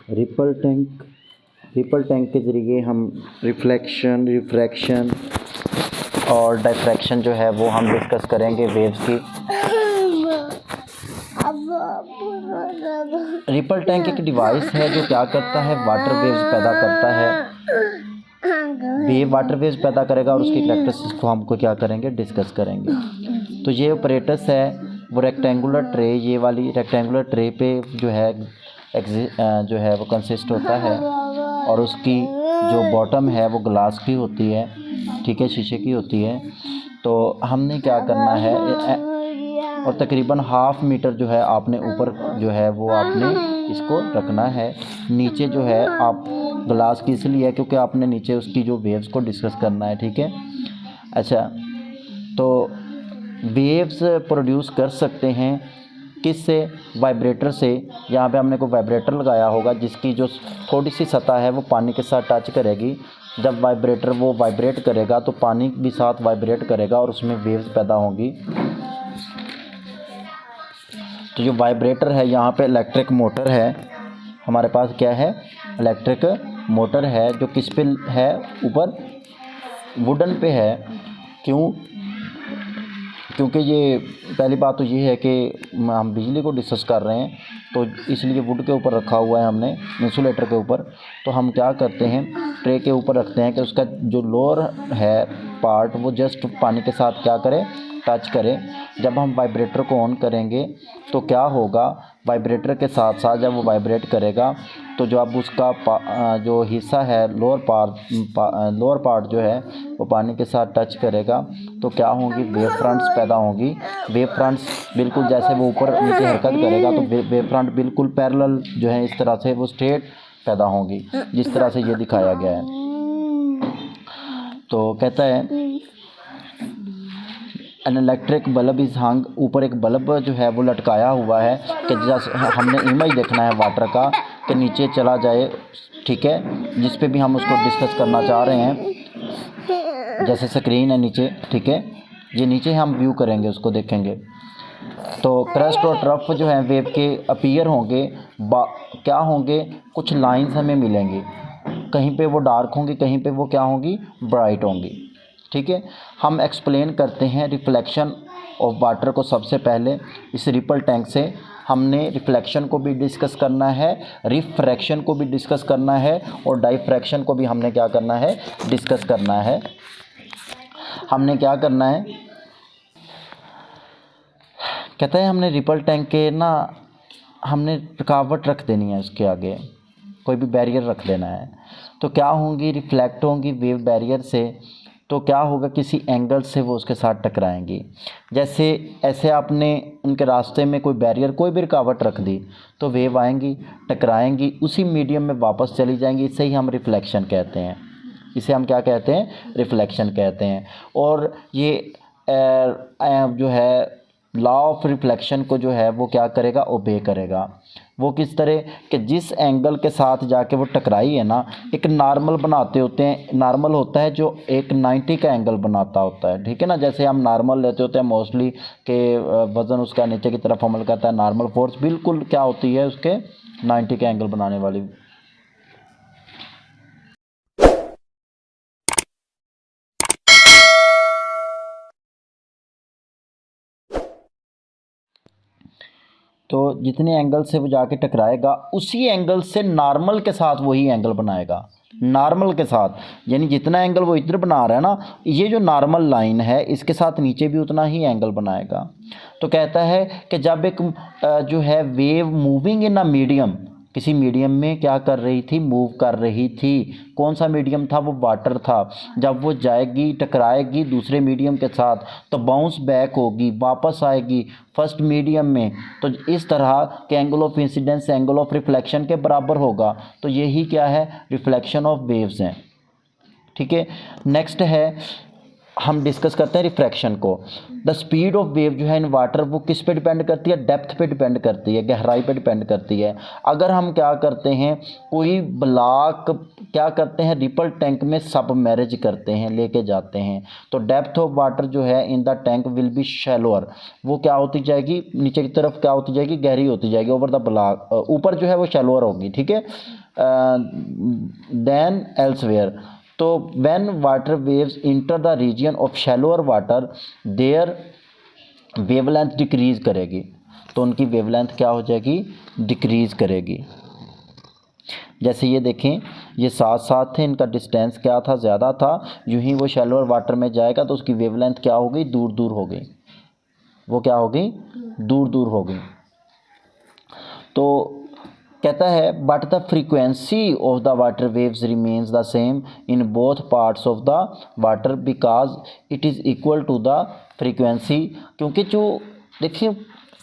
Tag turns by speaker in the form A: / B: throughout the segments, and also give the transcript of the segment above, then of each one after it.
A: Ripple tank के ज़रिए हम रिफ्लेक्शन, रिफ्रैक्शन और डायफ्रैक्शन जो है वो हम डिस्कस करेंगे वेव्स की। रिपल टैंक एक डिवाइस है जो क्या करता है, वाटर वेव्स पैदा करता है। वेव वाटर वेव्स पैदा करेगा और उसकी करैक्टरिस्टिक्स को हमको क्या करेंगे, डिस्कस करेंगे। तो ये ऑपरेटस है वो रेक्टेंगुलर ट्रे, ये वाली रेक्टेंगुलर ट्रे पे जो है वो कंसिस्ट होता है और उसकी जो बॉटम है वो ग्लास की होती है, ठीक है, शीशे की होती है। तो हमने क्या करना है, और तकरीबन हाफ मीटर जो है आपने ऊपर जो है वो आपने इसको रखना है। नीचे जो है आप ग्लास की इसलिए है क्योंकि आपने नीचे उसकी जो वेव्स को डिस्कस करना है, ठीक है। अच्छा, तो वेव्स प्रोड्यूस कर सकते हैं किससे, वाइब्रेटर से। यहाँ पे हमने कोई वाइब्रेटर लगाया होगा जिसकी जो थोड़ी सी सतह है वो पानी के साथ टच करेगी। जब वाइब्रेटर वो वाइब्रेट करेगा तो पानी भी साथ वाइब्रेट करेगा और उसमें वेव्स पैदा होंगी। तो जो वाइब्रेटर है, यहाँ पे इलेक्ट्रिक मोटर है हमारे पास, क्या है, इलेक्ट्रिक मोटर है जो किस पे है, ऊपर वुडन पे है। क्यों? क्योंकि ये पहली बात तो ये है कि हम बिजली को डिस्कस कर रहे हैं तो इसलिए वुड के ऊपर रखा हुआ है हमने, इंसुलेटर के ऊपर। तो हम क्या करते हैं, ट्रे के ऊपर रखते हैं कि उसका जो लोअर है पार्ट वो जस्ट पानी के साथ क्या करे, टच करे। जब हम वाइब्रेटर को ऑन करेंगे तो क्या होगा, वाइब्रेटर के साथ साथ जब वो वाइब्रेट करेगा तो जो अब उसका जो हिस्सा है लोअर पार्ट जो है वो पानी के साथ टच करेगा तो क्या होंगी, वेव फ्रंट्स पैदा होंगी। वेव फ्रंट्स बिल्कुल जैसे वो ऊपर नीचे हरकत करेगा तो वेव फ्रंट बिल्कुल पैरेलल जो है इस तरह से वो स्ट्रेट पैदा होंगी, जिस तरह से ये दिखाया गया है। तो कहता है एन इलेक्ट्रिक बल्ब इज़ हंग, ऊपर एक बल्ब जो है वो लटकाया हुआ है कि जैसे हमने इमेज देखना है वाटर का कि नीचे चला जाए, ठीक है, जिस पे भी हम उसको डिस्कस करना चाह रहे हैं। जैसे स्क्रीन है नीचे, ठीक है, ये नीचे हम व्यू करेंगे, उसको देखेंगे। तो क्रस्ट और ट्रफ जो है वेव के अपीयर होंगे, क्या होंगे, कुछ लाइंस हमें मिलेंगी, कहीं पे वो डार्क होंगी, कहीं पे वो क्या होंगी, ब्राइट होंगी, ठीक है। हम एक्सप्लेन करते हैं रिफ्लेक्शन ऑफ वाटर को। सबसे पहले इस रिपल टैंक से हमने रिफ्लेक्शन को भी डिस्कस करना है, रिफ्रैक्शन को भी डिस्कस करना है और डायफ्रैक्शन को भी हमने क्या करना है, डिस्कस करना है। हमने क्या करना है, कहता है हमने रिपल टैंक के ना हमने रुकावट रख देनी है, उसके आगे कोई भी बैरियर रख देना है। तो क्या होंगी, रिफ्लेक्ट होंगी वेव बैरियर से, तो क्या होगा, किसी एंगल से वो उसके साथ टकराएंगी। जैसे ऐसे आपने उनके रास्ते में कोई बैरियर, कोई भी रुकावट रख दी तो वेव आएंगी, टकराएंगी, उसी मीडियम में वापस चली जाएंगी। इसे ही हम रिफ्लेक्शन कहते हैं, इसे हम क्या कहते हैं, रिफ्लेक्शन कहते हैं। और ये जो है लॉ ऑफ रिफ्लेक्शन को जो है वो क्या करेगा, ओबे करेगा। वो किस तरह कि जिस एंगल के साथ जाके वो टकराई है ना, एक नॉर्मल बनाते होते हैं, नॉर्मल होता है जो एक 90 का एंगल बनाता होता है, ठीक है ना। जैसे हम नॉर्मल लेते होते हैं मोस्टली कि वज़न उसका नीचे की तरफ हमल करता है, नॉर्मल फोर्स बिल्कुल क्या होती है, उसके 90 का एंगल बनाने वाली। तो जितने एंगल से वो जाके टकराएगा उसी एंगल से नॉर्मल के साथ वही एंगल बनाएगा, नॉर्मल के साथ, यानी जितना एंगल वो इधर बना रहा है ना, ये जो नॉर्मल लाइन है इसके साथ नीचे भी उतना ही एंगल बनाएगा। तो कहता है कि जब एक जो है wave moving in a medium, किसी मीडियम में क्या कर रही थी, मूव कर रही थी। कौन सा मीडियम था, वो वाटर था। जब वो जाएगी, टकराएगी दूसरे मीडियम के साथ तो बाउंस बैक होगी, वापस आएगी फर्स्ट मीडियम में। तो इस तरह के angle of incidence angle of reflection के बराबर होगा। तो यही क्या है, रिफ्लेक्शन ऑफ वेव्स हैं, ठीक है। नेक्स्ट है हम डिस्कस करते हैं रिफ्रैक्शन को। द स्पीड ऑफ वेव जो है इन वाटर वो किस पे डिपेंड करती है, डेप्थ पे डिपेंड करती है, गहराई पे डिपेंड करती है। अगर हम क्या करते हैं, कोई ब्लॉक क्या करते हैं, रिपल टैंक में सबमर्ज करते हैं, लेके जाते हैं, तो डेप्थ ऑफ वाटर जो है in the tank will be shallower, वो क्या होती जाएगी, नीचे की तरफ क्या होती जाएगी, गहरी होती जाएगी, ओवर द ब्लॉक, ऊपर जो है वो शैलोअर होगी, ठीक है, देन एल्सवेयर। तो when water waves enter the region of shallower water their wavelength decrease करेगी, तो उनकी वेवलेंथ क्या हो जाएगी, डिक्रीज करेगी। जैसे ये देखें, ये साथ साथ थे, इनका डिस्टेंस क्या था, ज़्यादा था, यूं ही वो शैलोअर वाटर में जाएगा तो उसकी वेवलेंथ क्या हो गई, दूर दूर हो गई, वो क्या हो गई, दूर दूर हो गई। तो कहता है but the frequency of the water waves remains the same in both parts of the water because it is equal to the frequency, क्योंकि जो देखिए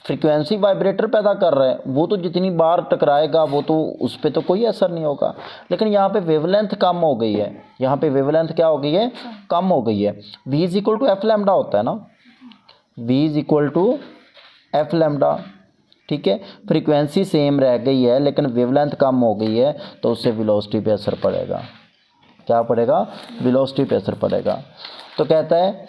A: फ्रीक्वेंसी वाइब्रेटर पैदा कर रहा है, वो तो जितनी बार टकराएगा वो तो उस पर तो कोई असर नहीं होगा, लेकिन यहाँ पे वेवलेंथ कम हो गई है, यहाँ पे वेवलेंथ क्या हो गई है, कम हो गई है। v is equal to F lambda होता है ना, v is equal to F lambda, ठीक है, फ्रीक्वेंसी सेम रह गई है लेकिन वेवलेंथ कम हो गई है, तो उससे वेलोसिटी पे असर पड़ेगा, क्या पड़ेगा, वेलोसिटी पे असर पड़ेगा। तो कहता है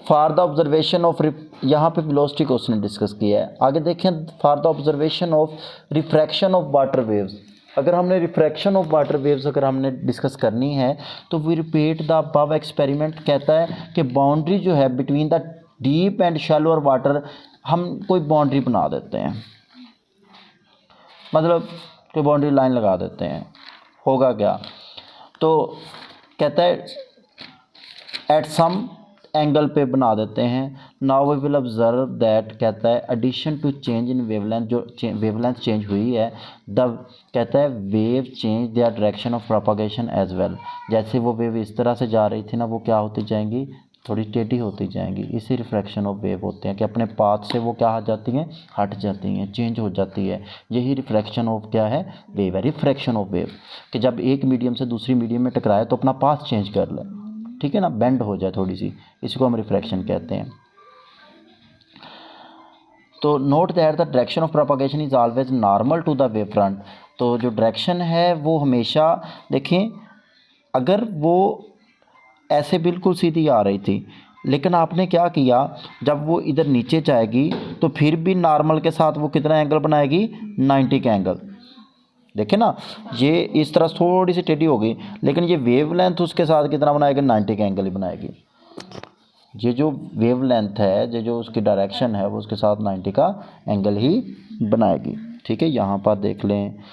A: फॉर द ऑब्जर्वेशन ऑफ, यहाँ पे वेलोसिटी को उसने डिस्कस किया है। आगे देखें, for the observation of refraction of water waves, अगर हमने रिफ्रैक्शन ऑफ वाटर वेव्स अगर हमने डिस्कस करनी है तो we repeat the above experiment. कहता है कि बाउंड्री जो है between the deep and shallower water, हम कोई बाउंड्री बना देते हैं, मतलब कोई बाउंड्री लाइन लगा देते हैं, होगा क्या, तो कहता है एट सम एंगल पे बना देते हैं। Now we will observe that, कहता है addition to change in wavelength, जो वेवलेंथ चेंज हुई है, द कहता है wave change their direction of propagation as well, जैसे वो वेव इस तरह से जा रही थी ना, वो क्या होती जाएंगी, थोड़ी टेढ़ी होती जाएंगी। इसी रिफ्रैक्शन ऑफ वेव होते हैं कि अपने पाथ से वो क्या हो जाती हैं, हट जाती हैं, चेंज हो जाती है। यही रिफ्रैक्शन ऑफ क्या है, वेव है, रिफ्रैक्शन ऑफ वेव, कि जब एक मीडियम से दूसरी मीडियम में टकराए तो अपना पाथ चेंज कर ले, ठीक है ना, बेंड हो जाए थोड़ी सी, इसको हम रिफ्रैक्शन कहते हैं। तो note that the direction of propagation is always normal to the wave front, तो जो डायरेक्शन है वो हमेशा देखें, अगर वो ऐसे बिल्कुल सीधी आ रही थी, लेकिन आपने क्या किया, जब वो इधर नीचे जाएगी तो फिर भी नॉर्मल के साथ वो कितना एंगल बनाएगी, 90 का एंगल, देखे ना, ये इस तरह थोड़ी सी टेढ़ी होगी, लेकिन ये वेव लेंथ उसके साथ कितना बनाएगी, 90 का एंगल ही बनाएगी। ये जो वेव लेंथ है, ये जो उसकी डायरेक्शन है, वो उसके साथ 90 का एंगल ही बनाएगी, ठीक है। यहाँ पर देख लें,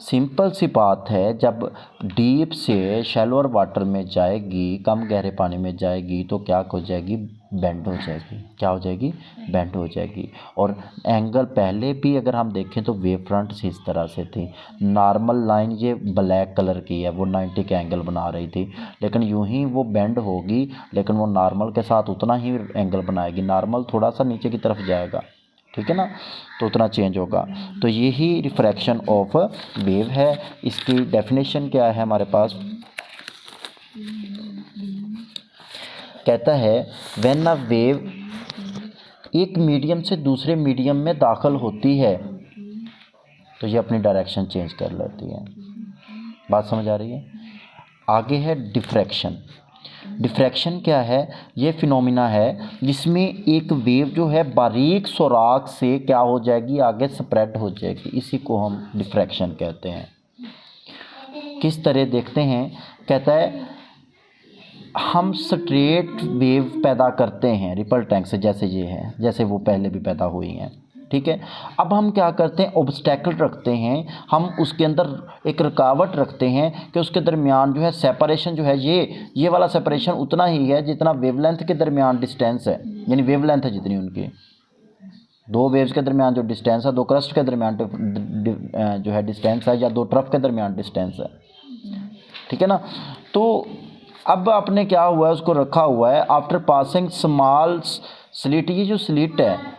A: सिंपल सी बात है, जब डीप से शैलोअर वाटर में जाएगी, कम गहरे पानी में जाएगी, तो क्या हो जाएगी, बेंड हो जाएगी, क्या हो जाएगी, बेंड हो जाएगी। और एंगल पहले भी अगर हम देखें तो वेव फ्रंट से इस तरह से थी, नॉर्मल लाइन ये ब्लैक कलर की है, वो 90 का एंगल बना रही थी, लेकिन यूं ही वो बेंड होगी, लेकिन वो नॉर्मल के साथ उतना ही एंगल बनाएगी, नॉर्मल थोड़ा सा नीचे की तरफ जाएगा, ठीक है ना, तो उतना चेंज होगा। तो यही रिफ्रैक्शन ऑफ वेव है। इसकी डेफिनेशन क्या है हमारे पास, कहता है व्हेन अ वेव एक मीडियम से दूसरे मीडियम में दाखिल होती है तो ये अपनी डायरेक्शन चेंज कर लेती है। बात समझ आ रही है। आगे है डिफ्रैक्शन। डिफ्रैक्शन क्या है, ये फिनोमिना है जिसमें एक वेव जो है बारीक सुराख से क्या हो जाएगी, आगे स्प्रेड हो जाएगी, इसी को हम डिफ्रैक्शन कहते हैं। किस तरह देखते हैं, कहता है हम स्ट्रेट वेव पैदा करते हैं रिपल टैंक से, जैसे ये है, जैसे वो पहले भी पैदा हुई हैं, ठीक है। अब हम क्या करते हैं, ऑब्स्टेकल रखते हैं, हम उसके अंदर एक रुकावट रखते हैं कि उसके दरमियान जो है सेपरेशन जो है, ये वाला सेपरेशन उतना ही है जितना वेवलेंथ के दरमियान डिस्टेंस है, यानी वेवलेंथ है जितनी उनकी, दो वेव्स के दरमियान जो डिस्टेंस है, दो क्रस्ट के दरमियान जो है डिस्टेंस है, या दो ट्रफ के दरमियान डिस्टेंस है, ठीक है ना। तो अब आपने क्या हुआ है, उसको रखा हुआ है आफ्टर पासिंग स्मॉल स्लिट, ये जो स्लिट है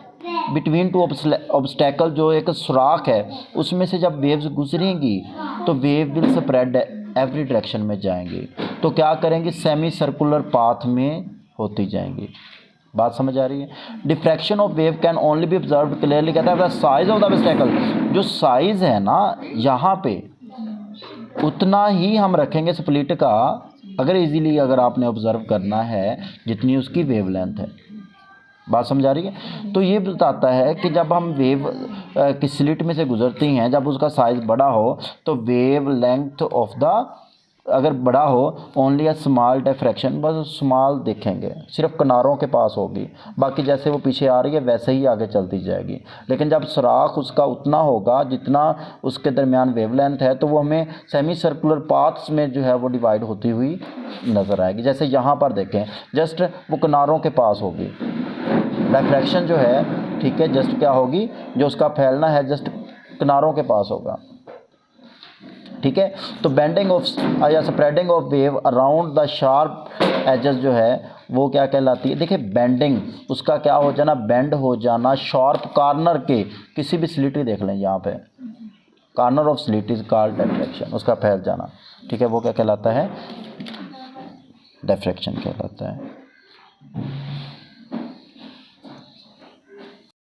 A: बिटवीन टू ऑब्स्टेकल, जो एक सुराख है, उसमें से जब वेव्स गुजरेंगी तो wave will spread every direction में जाएंगी। तो क्या करेंगी, सेमी सर्कुलर पाथ में होती जाएंगी। बात समझ आ रही है। Diffraction of wave can only B observe clearly, कहता है साइज ऑफ द ऑब्स्टेकल, जो साइज है ना यहाँ पे उतना ही हम रखेंगे स्प्लिट का, अगर इजीली अगर आपने ऑब्जर्व करना है जितनी उसकी वेवलेंथ है। बात समझ आ रही है। तो ये बताता है कि जब हम वेव की स्लिट में से गुजरती हैं, जब उसका साइज़ बड़ा हो तो वेव लेंथ ऑफ द अगर बड़ा हो ओनली अ स्मॉल डिफ्रैक्शन, बस स्मॉल देखेंगे, सिर्फ किनारों के पास होगी, बाकी जैसे वो पीछे आ रही है वैसे ही आगे चलती जाएगी। लेकिन जब सुराख उसका उतना होगा जितना उसके दरमियान वेवलेंथ है, तो वो हमें सेमी सर्कुलर पाथ्स में जो है वो डिवाइड होती हुई नज़र आएगी। जैसे यहाँ पर देखें, जस्ट वो किनारों के पास होगी डिफ्रैक्शन जो है, ठीक है, जस्ट क्या होगी, जो उसका फैलना है जस्ट किनारों के पास होगा, ठीक है। तो बेंडिंग ऑफ या spreading of wave around the sharp edges जो है वो क्या कहलाती है, देखिए बेंडिंग उसका क्या हो जाना, बेंड हो जाना शार्प कॉर्नर के किसी भी स्लिट ही देख लें, यहाँ पे corner of slit is called diffraction, उसका फैल जाना, ठीक है, वो क्या कहलाता है, डिफ्रैक्शन कहलाता है।